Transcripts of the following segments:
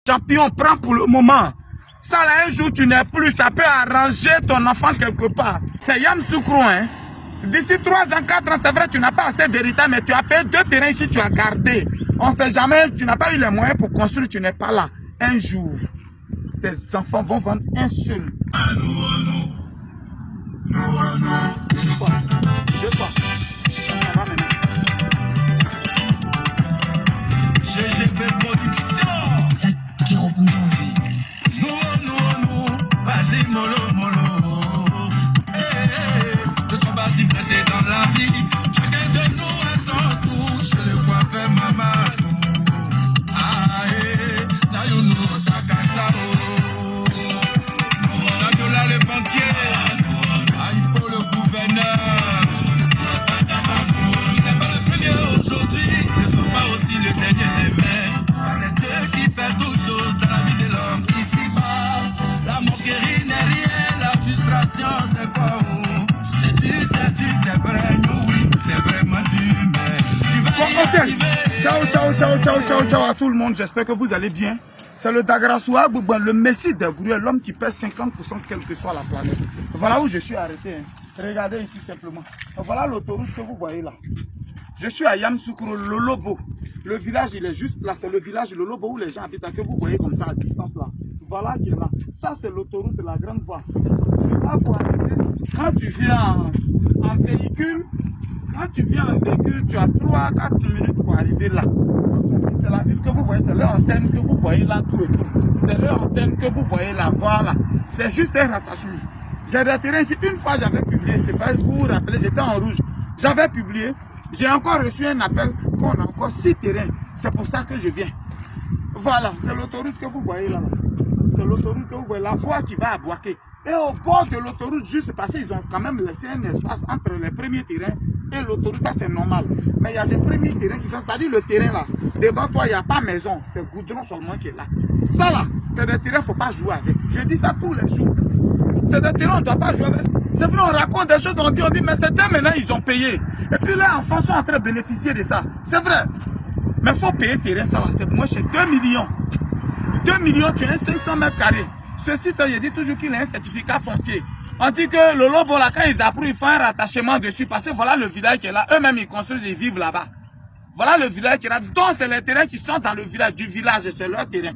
Champion, prends pour le moment. Ça là, un jour tu n'es plus, ça peut arranger ton enfant quelque part. C'est Yamoussoukro, hein. D'ici 3 ans, 4 ans, c'est vrai, tu n'as pas assez d'héritage, mais tu as payé 2 terrains ici, tu as gardé. On ne sait jamais, tu n'as pas eu les moyens pour construire, tu n'es pas là. Un jour, tes enfants vont vendre un seul. Deux fois. Ça va maintenant. GGB Production. Vas-y, mollo. Nous sommes pas si pressés dans la vie. Chacun de nous a son tour. Chez le coiffeur, maman. Sabiola le banquier. Il faut le gouverneur. Tu n'es pas le premier aujourd'hui. Ne sois pas aussi le dernier demain. C'est Dieu qui fait toutes choses dans la vie de l'homme. Ici-bas, la moquerie n'est rien. La frustration, c'est quoi? C'est vrai, oui, c'est vraiment du mais. Tu vas y arriver. Ciao à tout le monde, j'espère que vous allez bien. C'est le Dagrassoua Boubouin, le messie des Gourouets, l'homme qui pèse 50% quelle que soit la planète. Voilà où je suis arrêté. Regardez ici simplement. Voilà l'autoroute que vous voyez là. Je suis à Yamoussoukro, le Lobo. Le village, il est juste là. C'est le village le Lobo où les gens habitent, que vous voyez comme ça à distance là. Voilà qui est là. Ça, c'est l'autoroute de la grande voie. Là, pour arriver, quand tu viens en véhicule, tu as 3-4 minutes pour arriver là. C'est la ville que vous voyez, c'est leur antenne que vous voyez là, tout et tout. C'est leur antenne que vous voyez là, voilà. C'est juste un rattachement. J'ai retiré ici, une fois j'avais publié, c'est pas, vous vous rappelez, j'étais en rouge. J'avais publié, j'ai encore reçu un appel qu'on a encore 6 terrains. C'est pour ça que je viens. Voilà, c'est l'autoroute que vous voyez là. C'est l'autoroute que vous voyez, la voie qui va à Boaké. Et au bord de l'autoroute, juste parce qu'ils ont quand même laissé un espace entre les premiers terrains et l'autoroute, ça c'est normal. Mais il y a des premiers terrains qui sont, c'est-à-dire le terrain là, devant toi, il n'y a pas maison, c'est goudron seulement qui est là. Ça là, c'est des terrains, il ne faut pas jouer avec. Je dis ça tous les jours. C'est des terrains, on ne doit pas jouer avec. C'est vrai, on raconte des choses, on dit, mais c'est eux maintenant, ils ont payé. Et puis les enfants sont en train de bénéficier de ça. C'est vrai. Mais il faut payer terrain, ça là, c'est moins cher, 2 millions. 2 millions, tu as 500 mètres carrés. Ce site, je dis toujours qu'il a un certificat foncier. On dit que le Lobo, là, quand ils approuvent, ils font un rattachement dessus. Parce que voilà le village qui est là. Eux-mêmes, ils construisent, ils vivent là-bas. Voilà le village qui est là. Donc, c'est les terrains qui sont dans le village, du village, c'est leur terrain.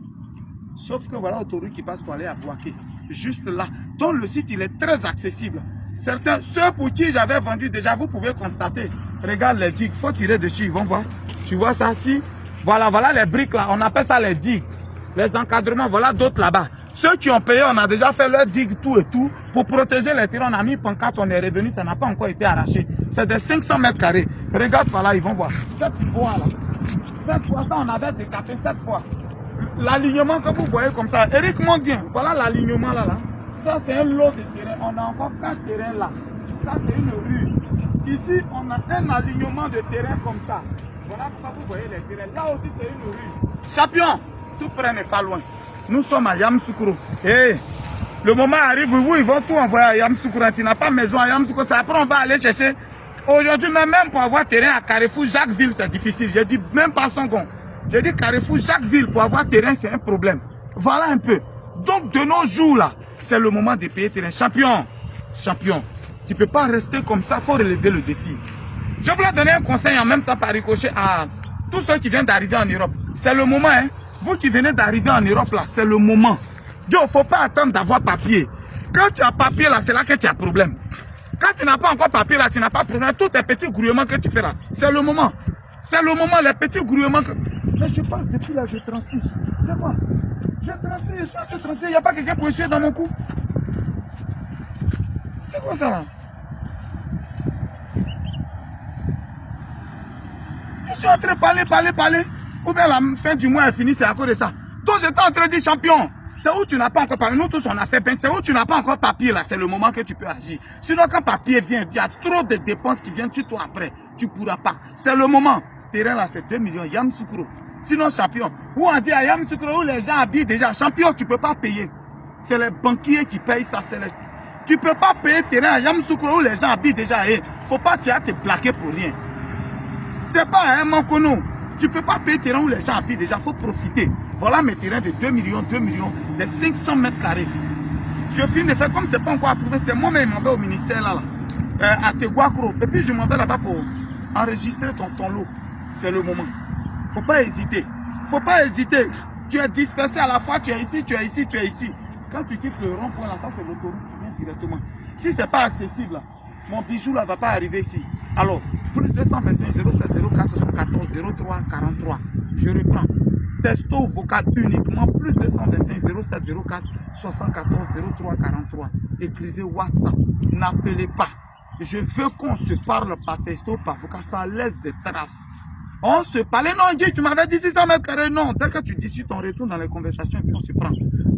Sauf que voilà l'autoroute qui passe pour aller à Boaké. Juste là. Donc, le site, il est très accessible. Certains, ceux pour qui j'avais vendu déjà, vous pouvez constater. Regarde les digues. Il faut tirer dessus, ils vont voir. Tu vois ça, voilà les briques là. On appelle ça les digues. Les encadrements, voilà d'autres là-bas. Ceux qui ont payé, on a déjà fait leur digue, tout et tout. Pour protéger les terrains, on a mis pancarte, on est revenu, ça n'a pas encore été arraché. C'est des 500 mètres carrés. Regarde par là, ils vont voir. Cette fois là. Cette fois, ça, on avait décapé cette fois. L'alignement que vous voyez comme ça. Eric monte bien. Voilà l'alignement là. Ça, c'est un lot de terrain. On a encore 4 terrains là. Ça, c'est une rue. Ici, on a un alignement de terrain comme ça. Voilà pourquoi vous voyez les terrains. Là aussi, c'est une rue. Champion, tout près n'est pas loin. Nous sommes à Yamoussoukro. Et le moment arrive où ils vont tout envoyer à Yamoussoukro. Tu n'as pas maison à Yamoussoukro. Après, on va aller chercher. Aujourd'hui, même pour avoir terrain à Carrefour, Jacquesville, c'est difficile. Je dis même pas Songon. Je dis Carrefour, Jacquesville, pour avoir terrain, c'est un problème. Voilà un peu. Donc, de nos jours, là, c'est le moment de payer terrain. Champion, tu ne peux pas rester comme ça. Il faut relever le défi. Je voulais donner un conseil en même temps par ricochet à tous ceux qui viennent d'arriver en Europe. C'est le moment, hein. Vous qui venez d'arriver en Europe, là, c'est le moment. Il ne faut pas attendre d'avoir papier. Quand tu as papier, là, c'est là que tu as problème. Quand tu n'as pas encore papier, là, tu n'as pas de problème. Tous tes petits grouillements que tu fais là, c'est le moment. C'est le moment, les petits grouillements que... Mais je parle depuis là, je transmets. C'est quoi? Je transmets, je suis en train de transmettre. Il n'y a pas quelqu'un pour essuyer dans mon cou. C'est quoi ça là? Je suis en train de parler. Ou bien la fin du mois est finie, c'est à cause de ça. Donc j'étais en train de dire, champion, c'est où tu n'as pas encore papier. Nous tous on a fait peine, c'est où tu n'as pas encore papier là, c'est le moment que tu peux agir. Sinon quand papier vient, il y a trop de dépenses qui viennent sur toi après. Tu ne pourras pas. C'est le moment. Terrain là, c'est 2 millions, Yamoussoukro. Sinon champion, où on dit à Yamoussoukro où les gens habitent déjà, champion, tu ne peux pas payer. C'est les banquiers qui payent ça. Tu ne peux pas payer terrain à Yamoussoukro où les gens habitent déjà. Il ne faut pas te plaquer pour rien. C'est pas un mancono. Tu ne peux pas payer terrain où les gens habitent déjà, il faut profiter. Voilà mes terrains de 2 millions, de 500 mètres carrés. Je finis de faire comme c'est pas encore approuvé, c'est moi-même qui m'en vais au ministère là, à Teguakro. Et puis je m'en vais là-bas pour enregistrer ton lot. C'est le moment. Faut pas hésiter. Faut pas hésiter. Tu es dispersé à la fois, tu es ici, tu es ici, tu es ici. Quand tu quittes le rond-point là, ça c'est l'autoroute, tu viens directement. Si c'est pas accessible là, mon bijou là va pas arriver ici. Alors, plus 225 07 04 74 03 43. Je reprends. Texto vocal uniquement, plus 225 07 04 74 03 43. Écrivez WhatsApp. N'appelez pas. Je veux qu'on se parle par texto, par vocal, ça laisse des traces. On se parlait, non, Guy, tu m'avais dit 600 mètres carrés, non. Dès que tu discutes, on retourne dans les conversations et puis on se prend.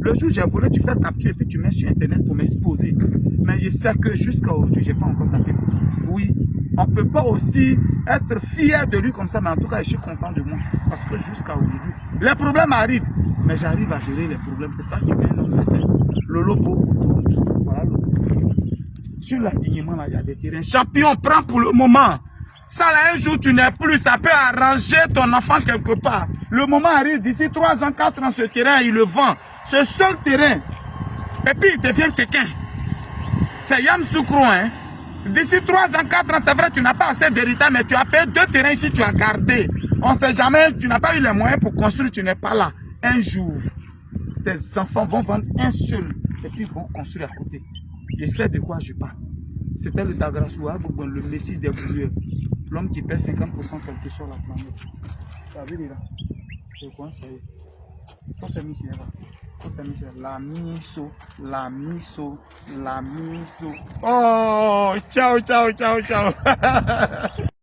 Le jour où j'ai volé, tu fais capture et puis tu mets sur Internet pour m'exposer. Mais je sais que jusqu'à aujourd'hui, je n'ai pas encore tapé pour toi. Oui, on ne peut pas aussi être fier de lui comme ça, mais en tout cas, je suis content de moi. Parce que jusqu'à aujourd'hui, les problèmes arrivent, mais j'arrive à gérer les problèmes. C'est ça qui fait un homme d'affaires. Le lobo autoroute. Voilà le lobo. Sur l'alignement, là, il y a des terrains. Champion, prends pour le moment. Ça là, un jour, tu n'es plus, ça peut arranger ton enfant quelque part. Le moment arrive, d'ici 3 ans, 4 ans, ce terrain, il le vend. Ce seul terrain. Et puis, il devient quelqu'un. C'est Yam Soukro, hein. D'ici 3 ans, 4 ans, c'est vrai, tu n'as pas assez d'héritage, mais tu as payé 2 terrains ici, tu as gardé. On ne sait jamais, tu n'as pas eu les moyens pour construire, tu n'es pas là. Un jour, tes enfants vont vendre un seul, et puis ils vont construire à côté. Je sais de quoi je parle. C'était le Dagrassoua, le messie des brûlures. L'homme qui pèse 50% quelque chose sur la planète. Tu as vu là? Je crois que ça y est. Faut faire ici là-bas. Faut faire ici. La miso, la miso, la miso. Oh, ciao, ciao, ciao, ciao.